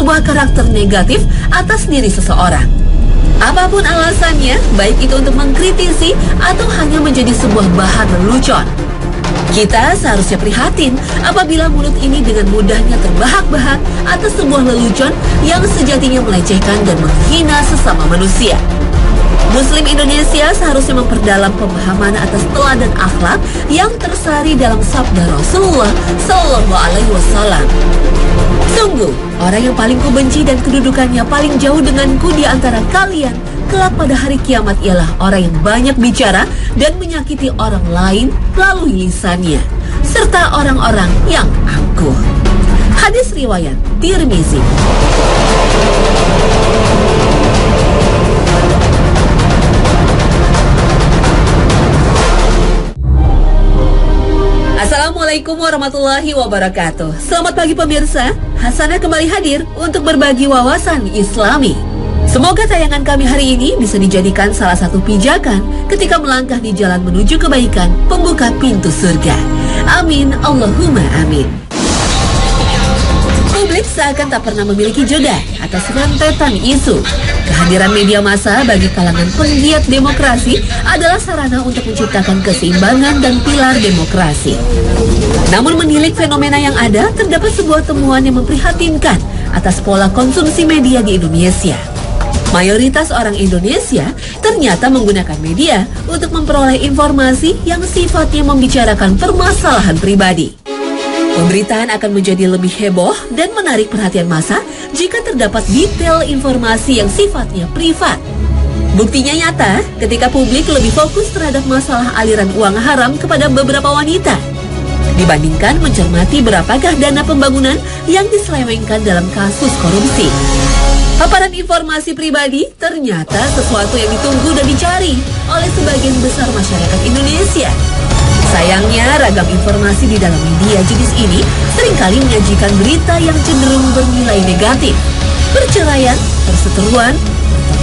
sebuah karakter negatif atas diri seseorang. Apapun alasannya, baik itu untuk mengkritisi atau hanya menjadi sebuah bahan lelucon. Kita seharusnya prihatin apabila mulut ini dengan mudahnya terbahak-bahak atas sebuah lelucon yang sejatinya melecehkan dan menghina sesama manusia. Muslim Indonesia seharusnya memperdalam pemahaman atas teladan akhlak yang tersari dalam sabda Rasulullah Sallallahu Alaihi Wasallam. Sungguh, orang yang paling kubenci dan kedudukannya paling jauh denganku di antara kalian kelak pada hari kiamat ialah orang yang banyak bicara dan menyakiti orang lain melalui lisannya, serta orang-orang yang angkuh. Hadis riwayat Tirmizi. Assalamualaikum warahmatullahi wabarakatuh. Selamat pagi pemirsa. Hasanah kembali hadir untuk berbagi wawasan Islami. Semoga tayangan kami hari ini bisa dijadikan salah satu pijakan ketika melangkah di jalan menuju kebaikan, pembuka pintu surga. Amin, Allahumma amin. Publik seakan tak pernah memiliki jeda atas rentetan isu. Kehadiran media massa bagi kalangan penggiat demokrasi adalah sarana untuk menciptakan keseimbangan dan pilar demokrasi. Namun menilik fenomena yang ada, terdapat sebuah temuan yang memprihatinkan atas pola konsumsi media di Indonesia. Mayoritas orang Indonesia ternyata menggunakan media untuk memperoleh informasi yang sifatnya membicarakan permasalahan pribadi. Pemberitaan akan menjadi lebih heboh dan menarik perhatian massa jika terdapat detail informasi yang sifatnya privat. Buktinya nyata ketika publik lebih fokus terhadap masalah aliran uang haram kepada beberapa wanita dibandingkan mencermati berapakah dana pembangunan yang diselewengkan dalam kasus korupsi. Paparan informasi pribadi ternyata sesuatu yang ditunggu dan dicari oleh sebagian besar masyarakat Indonesia. Sayangnya, ragam informasi di dalam media jenis ini seringkali menyajikan berita yang cenderung bernilai negatif. Perceraian, perseteruan,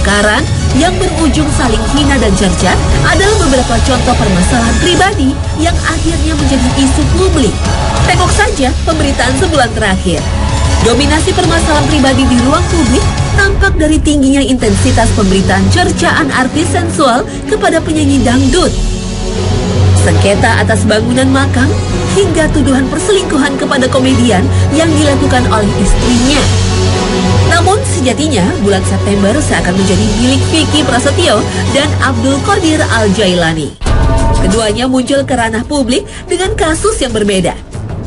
pertengkaran yang berujung saling hina dan cerca adalah beberapa contoh permasalahan pribadi yang akhirnya menjadi isu publik. Tengok saja pemberitaan sebulan terakhir. Dominasi permasalahan pribadi di ruang publik tampak dari tingginya intensitas pemberitaan cercaan artis sensual kepada penyanyi dangdut, sengketa atas bangunan makam, hingga tuduhan perselingkuhan kepada komedian yang dilakukan oleh istrinya. Namun sejatinya bulan September seakan menjadi milik Vicky Prasetyo dan Abdul Qadir Al-Jailani. Keduanya muncul ke ranah publik dengan kasus yang berbeda.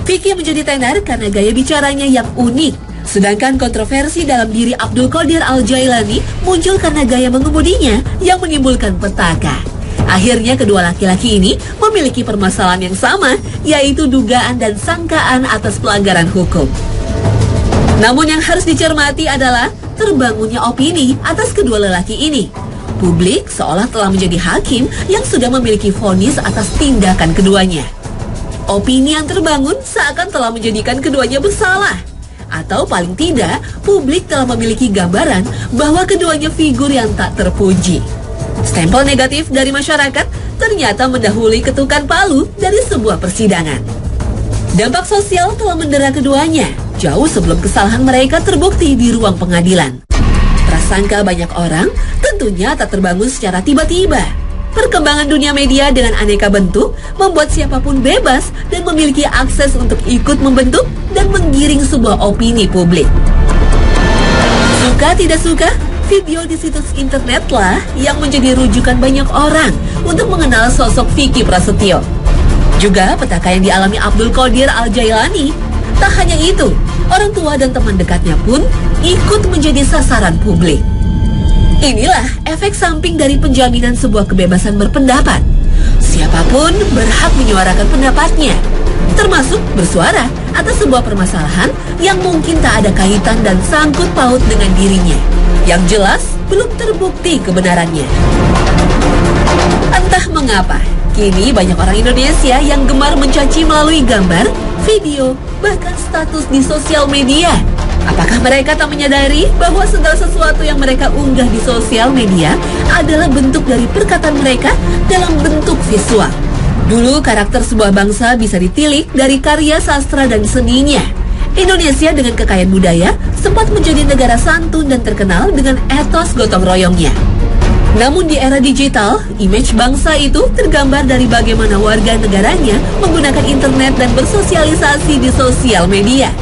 Vicky menjadi tenar karena gaya bicaranya yang unik, sedangkan kontroversi dalam diri Abdul Qadir Al-Jailani muncul karena gaya mengemudinya yang menimbulkan petaka. Akhirnya kedua laki-laki ini memiliki permasalahan yang sama, yaitu dugaan dan sangkaan atas pelanggaran hukum. Namun yang harus dicermati adalah terbangunnya opini atas kedua lelaki ini. Publik seolah telah menjadi hakim yang sudah memiliki vonis atas tindakan keduanya. Opini yang terbangun seakan telah menjadikan keduanya bersalah. Atau paling tidak, publik telah memiliki gambaran bahwa keduanya figur yang tak terpuji. Stempel negatif dari masyarakat ternyata mendahului ketukan palu dari sebuah persidangan. Dampak sosial telah mendera keduanya jauh sebelum kesalahan mereka terbukti di ruang pengadilan. Prasangka banyak orang tentunya tak terbangun secara tiba-tiba. Perkembangan dunia media dengan aneka bentuk membuat siapapun bebas dan memiliki akses untuk ikut membentuk dan menggiring sebuah opini publik. Suka tidak suka, video di situs internet lah yang menjadi rujukan banyak orang untuk mengenal sosok Vicky Prasetyo. Juga petaka yang dialami Abdul Qadir Al-Jailani. Tak hanya itu, orang tua dan teman dekatnya pun ikut menjadi sasaran publik. Inilah efek samping dari penjaminan sebuah kebebasan berpendapat. Siapapun berhak menyuarakan pendapatnya, termasuk bersuara atas sebuah permasalahan yang mungkin tak ada kaitan dan sangkut paut dengan dirinya. Yang jelas, belum terbukti kebenarannya. Entah mengapa, kini banyak orang Indonesia yang gemar mencaci melalui gambar, video, bahkan status di sosial media. Apakah mereka tak menyadari bahwa segala sesuatu yang mereka unggah di sosial media adalah bentuk dari perkataan mereka dalam bentuk visual? Dulu karakter sebuah bangsa bisa ditilik dari karya sastra dan seninya. Indonesia dengan kekayaan budaya sempat menjadi negara santun dan terkenal dengan etos gotong royongnya. Namun di era digital, image bangsa itu tergambar dari bagaimana warga negaranya menggunakan internet dan bersosialisasi di sosial media.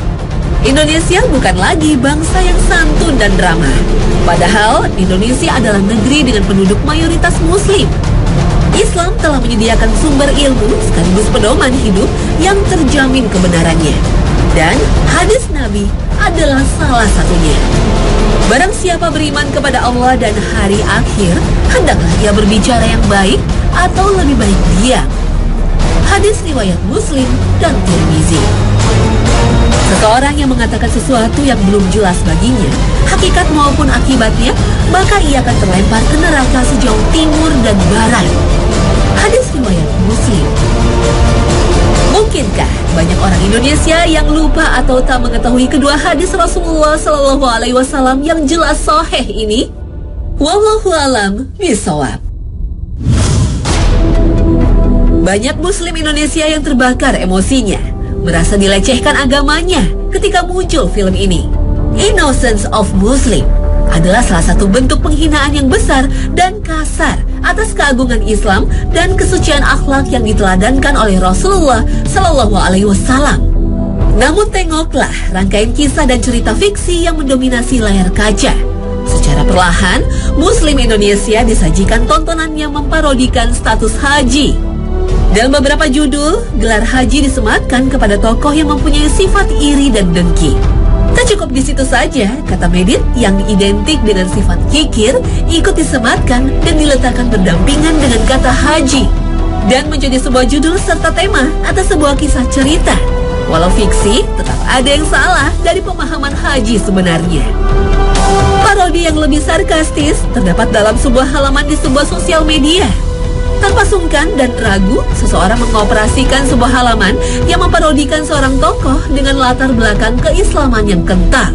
Indonesia bukan lagi bangsa yang santun dan ramah. Padahal Indonesia adalah negeri dengan penduduk mayoritas Muslim. Islam telah menyediakan sumber ilmu sekaligus pedoman hidup yang terjamin kebenarannya. Dan hadis Nabi adalah salah satunya. Barang siapa beriman kepada Allah dan hari akhir, hendaklah ia berbicara yang baik atau lebih baik diam. Hadis riwayat Muslim dan Tirmizi. Seseorang yang mengatakan sesuatu yang belum jelas baginya, hakikat maupun akibatnya, maka ia akan terlempar ke neraka sejauh timur dan barat. Hadis riwayat Muslim. Mungkinkah banyak orang Indonesia yang lupa atau tak mengetahui kedua hadis Rasulullah Shallallahu Alaihi Wasallam yang jelas sahih ini? Wallahu a'lam bishawab. Banyak Muslim Indonesia yang terbakar emosinya, merasa dilecehkan agamanya ketika muncul film ini. Innocence of Muslim adalah salah satu bentuk penghinaan yang besar dan kasar atas keagungan Islam dan kesucian akhlak yang diteladankan oleh Rasulullah Shallallahu Alaihi Wasallam. Namun tengoklah rangkaian kisah dan cerita fiksi yang mendominasi layar kaca. Secara perlahan, Muslim Indonesia disajikan tontonan yang memparodikan status haji. Dalam beberapa judul, gelar haji disematkan kepada tokoh yang mempunyai sifat iri dan dengki. Tak cukup di situ saja, kata medit yang identik dengan sifat kikir ikut disematkan dan diletakkan berdampingan dengan kata haji dan menjadi sebuah judul serta tema atas sebuah kisah cerita. Walau fiksi, tetap ada yang salah dari pemahaman haji sebenarnya. Parodi yang lebih sarkastis terdapat dalam sebuah halaman di sebuah sosial media. Tanpa sungkan dan ragu, seseorang mengoperasikan sebuah halaman yang memparodikan seorang tokoh dengan latar belakang keislaman yang kental.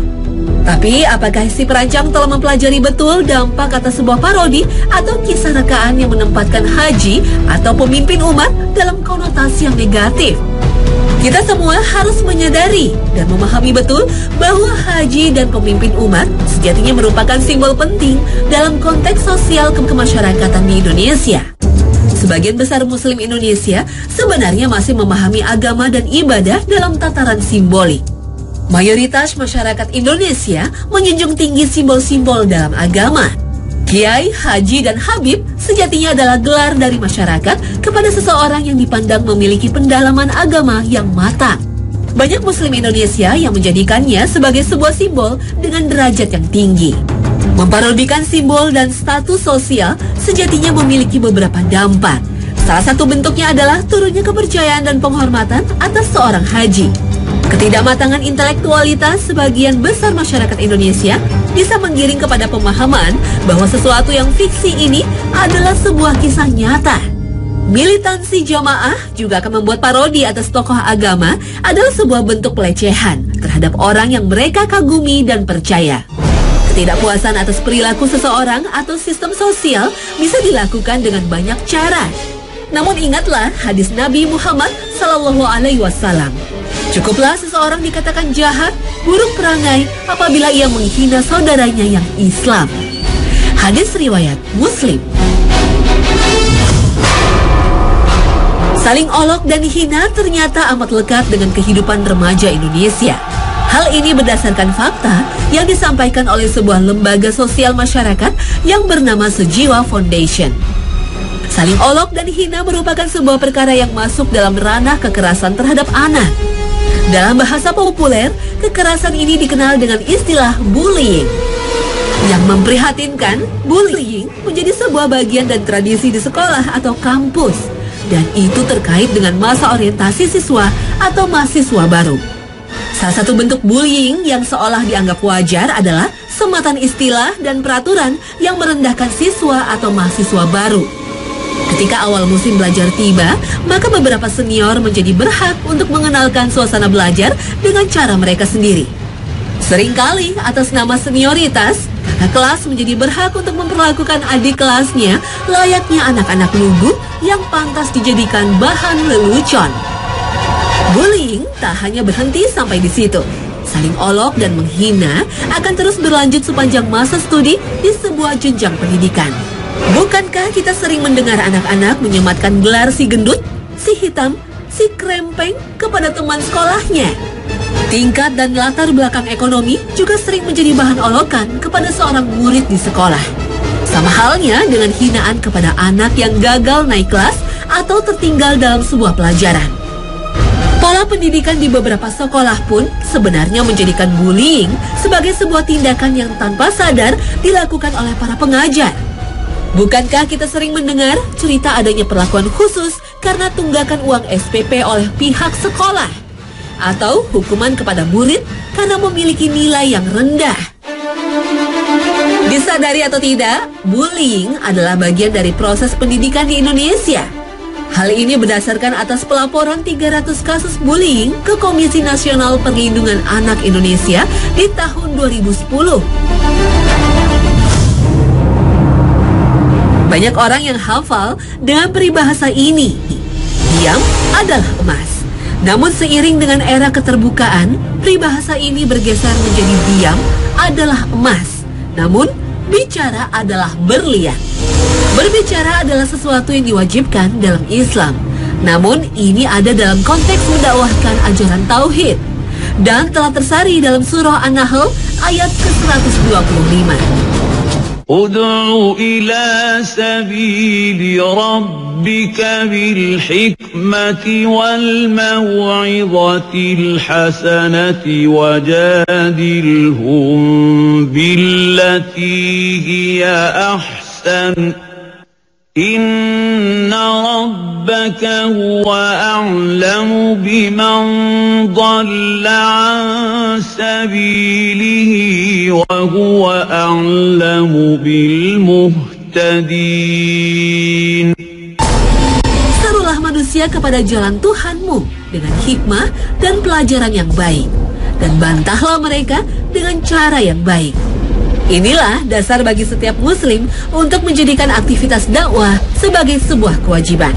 Tapi apakah si perancang telah mempelajari betul dampak atas sebuah parodi atau kisah rekaan yang menempatkan haji atau pemimpin umat dalam konotasi yang negatif? Kita semua harus menyadari dan memahami betul bahwa haji dan pemimpin umat sejatinya merupakan simbol penting dalam konteks sosial kemasyarakatan di Indonesia. Sebagian besar Muslim Indonesia sebenarnya masih memahami agama dan ibadah dalam tataran simbolik. Mayoritas masyarakat Indonesia menjunjung tinggi simbol-simbol dalam agama. Kiai, Haji, dan Habib sejatinya adalah gelar dari masyarakat kepada seseorang yang dipandang memiliki pendalaman agama yang matang. Banyak Muslim Indonesia yang menjadikannya sebagai sebuah simbol dengan derajat yang tinggi. Memparodikan simbol dan status sosial sejatinya memiliki beberapa dampak. Salah satu bentuknya adalah turunnya kepercayaan dan penghormatan atas seorang haji. Ketidakmatangan intelektualitas sebagian besar masyarakat Indonesia bisa menggiring kepada pemahaman bahwa sesuatu yang fiksi ini adalah sebuah kisah nyata. Militansi jamaah juga akan membuat parodi atas tokoh agama adalah sebuah bentuk pelecehan terhadap orang yang mereka kagumi dan percaya. Ketidakpuasan atas perilaku seseorang atau sistem sosial bisa dilakukan dengan banyak cara. Namun ingatlah hadis Nabi Muhammad Sallallahu Alaihi Wasallam. Cukuplah seseorang dikatakan jahat, buruk perangai apabila ia menghina saudaranya yang Islam. Hadis riwayat Muslim. Saling olok dan hina ternyata amat lekat dengan kehidupan remaja Indonesia. Hal ini berdasarkan fakta yang disampaikan oleh sebuah lembaga sosial masyarakat yang bernama Sejiwa Foundation. Saling olok dan hina merupakan sebuah perkara yang masuk dalam ranah kekerasan terhadap anak. Dalam bahasa populer, kekerasan ini dikenal dengan istilah bullying. Yang memprihatinkan, bullying menjadi sebuah bagian dan tradisi di sekolah atau kampus. Dan itu terkait dengan masa orientasi siswa atau mahasiswa baru. Salah satu bentuk bullying yang seolah dianggap wajar adalah sematan istilah dan peraturan yang merendahkan siswa atau mahasiswa baru. Ketika awal musim belajar tiba, maka beberapa senior menjadi berhak untuk mengenalkan suasana belajar dengan cara mereka sendiri. Seringkali atas nama senioritas, kakak kelas menjadi berhak untuk memperlakukan adik kelasnya layaknya anak-anak lugu yang pantas dijadikan bahan lelucon. Bullying tak hanya berhenti sampai di situ. saling olok dan menghina akan terus berlanjut sepanjang masa studi di sebuah jenjang pendidikan. Bukankah kita sering mendengar anak-anak menyematkan gelar si gendut, si hitam, si krempeng kepada teman sekolahnya? Tingkat dan latar belakang ekonomi juga sering menjadi bahan olokan kepada seorang murid di sekolah. Sama halnya dengan hinaan kepada anak yang gagal naik kelas atau tertinggal dalam sebuah pelajaran. Pola pendidikan di beberapa sekolah pun sebenarnya menjadikan bullying sebagai sebuah tindakan yang tanpa sadar dilakukan oleh para pengajar. Bukankah kita sering mendengar cerita adanya perlakuan khusus karena tunggakan uang SPP oleh pihak sekolah? Atau hukuman kepada murid karena memiliki nilai yang rendah? Disadari atau tidak, bullying adalah bagian dari proses pendidikan di Indonesia. Hal ini berdasarkan atas pelaporan 300 kasus bullying ke Komisi Nasional Perlindungan Anak Indonesia di tahun 2010. Banyak orang yang hafal dengan peribahasa ini. Diam adalah emas. Namun seiring dengan era keterbukaan, peribahasa ini bergeser menjadi diam adalah emas. Namun, bicara adalah berlian. Berbicara adalah sesuatu yang diwajibkan dalam Islam. Namun, ini ada dalam konteks mendakwahkan ajaran tauhid. Dan telah tersari dalam surah An-Nahl ayat ke-125. Ud'u ila sabili rabbika bil hikmati wal maw'izatil hasanati wajadilhum billati hiya ahsan inna rabbaka huwa a'lamu biman dhalla an sabilihi wa huwa a'lamu bil muhtadin. Serulah manusia kepada jalan Tuhanmu dengan hikmah dan pelajaran yang baik, dan bantahlah mereka dengan cara yang baik. Inilah dasar bagi setiap muslim untuk menjadikan aktivitas dakwah sebagai sebuah kewajiban.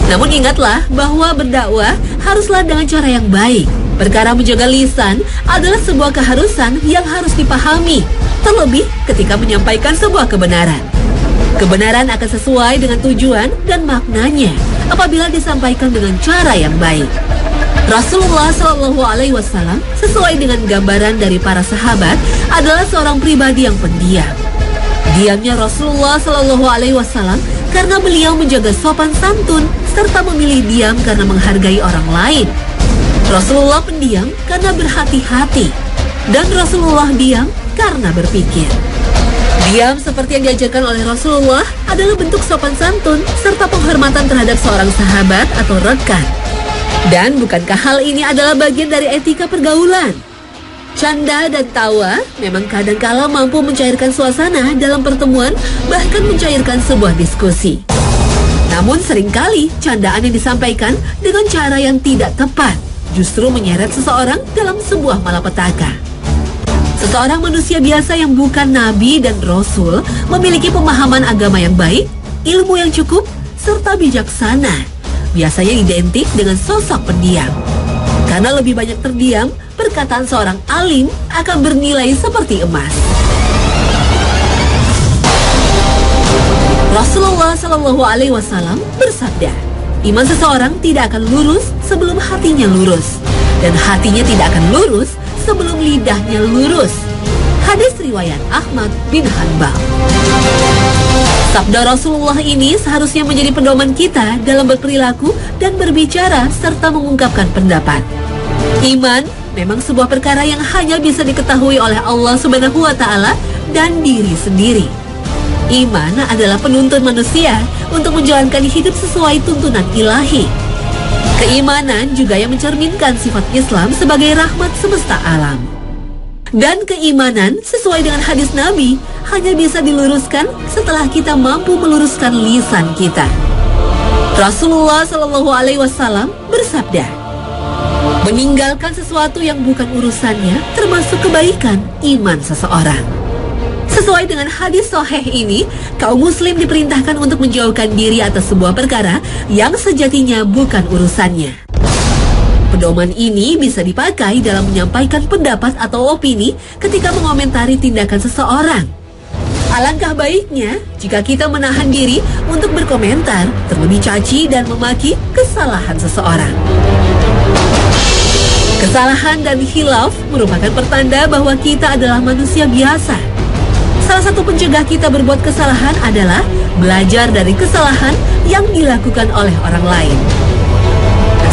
Namun ingatlah bahwa berdakwah haruslah dengan cara yang baik. Perkara menjaga lisan adalah sebuah keharusan yang harus dipahami, terlebih ketika menyampaikan sebuah kebenaran. Kebenaran akan sesuai dengan tujuan dan maknanya apabila disampaikan dengan cara yang baik. Rasulullah SAW sesuai dengan gambaran dari para sahabat adalah seorang pribadi yang pendiam. Diamnya Rasulullah SAW karena beliau menjaga sopan santun serta memilih diam karena menghargai orang lain. Rasulullah pendiam karena berhati-hati, dan Rasulullah diam karena berpikir. Diam seperti yang diajarkan oleh Rasulullah adalah bentuk sopan santun serta penghormatan terhadap seorang sahabat atau rekan. Dan bukankah hal ini adalah bagian dari etika pergaulan? Canda dan tawa memang kadangkala mampu mencairkan suasana dalam pertemuan, bahkan mencairkan sebuah diskusi. Namun seringkali candaan yang disampaikan dengan cara yang tidak tepat justru menyeret seseorang dalam sebuah malapetaka. Seseorang manusia biasa yang bukan nabi dan rasul memiliki pemahaman agama yang baik, ilmu yang cukup, serta bijaksana. Biasanya identik dengan sosok pendiam. Karena lebih banyak terdiam, perkataan seorang alim akan bernilai seperti emas. Rasulullah SAW bersabda, iman seseorang tidak akan lurus sebelum hatinya lurus, dan hatinya tidak akan lurus sebelum lidahnya lurus. Hadis riwayat Ahmad bin Hanbal. Sabda Rasulullah ini seharusnya menjadi pedoman kita dalam berperilaku dan berbicara serta mengungkapkan pendapat. Iman memang sebuah perkara yang hanya bisa diketahui oleh Allah Subhanahu wa Ta'ala dan diri sendiri. Iman adalah penuntun manusia untuk menjalankan hidup sesuai tuntunan ilahi. Keimanan juga yang mencerminkan sifat Islam sebagai rahmat semesta alam. Dan keimanan sesuai dengan hadis Nabi hanya bisa diluruskan setelah kita mampu meluruskan lisan kita. Rasulullah SAW bersabda, meninggalkan sesuatu yang bukan urusannya termasuk kebaikan iman seseorang. Sesuai dengan hadis sahih ini, kaum muslim diperintahkan untuk menjauhkan diri atas sebuah perkara yang sejatinya bukan urusannya. Pedoman ini bisa dipakai dalam menyampaikan pendapat atau opini ketika mengomentari tindakan seseorang. Alangkah baiknya jika kita menahan diri untuk berkomentar, terlebih caci dan memaki kesalahan seseorang. Kesalahan dan khilaf merupakan pertanda bahwa kita adalah manusia biasa. Salah satu pencegah kita berbuat kesalahan adalah belajar dari kesalahan yang dilakukan oleh orang lain.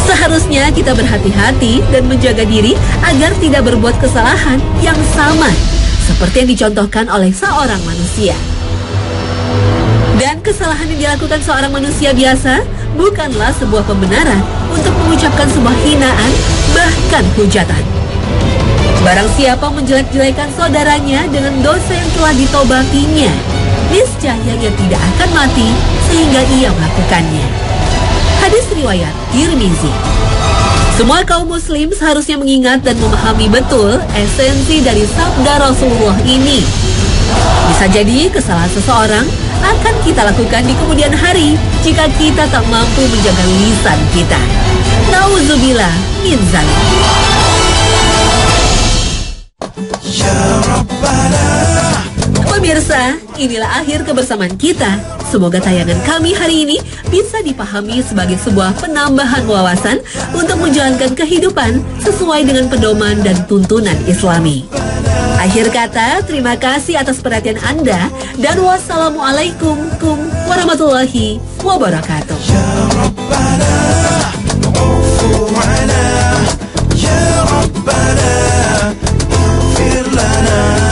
Seharusnya kita berhati-hati dan menjaga diri agar tidak berbuat kesalahan yang sama seperti yang dicontohkan oleh seorang manusia. Dan kesalahan yang dilakukan seorang manusia biasa bukanlah sebuah pembenaran untuk mengucapkan sebuah hinaan, bahkan hujatan. Barang siapa menjelek-jelekan saudaranya dengan dosa yang telah ditobatinya, niscaya ia tidak akan mati sehingga ia melakukannya. Hadis riwayat Tirmizi. Semua kaum muslim seharusnya mengingat dan memahami betul esensi dari sabda Rasulullah ini. Bisa jadi kesalahan seseorang akan kita lakukan di kemudian hari jika kita tak mampu menjaga lisan kita. Nauzubillah min dzalik. Pemirsa, inilah akhir kebersamaan kita. Semoga tayangan kami hari ini bisa dipahami sebagai sebuah penambahan wawasan untuk menjalankan kehidupan sesuai dengan pedoman dan tuntunan Islami. Akhir kata, terima kasih atas perhatian Anda dan wassalamualaikum warahmatullahi wabarakatuh. Ya Rabbana, ighfir lana.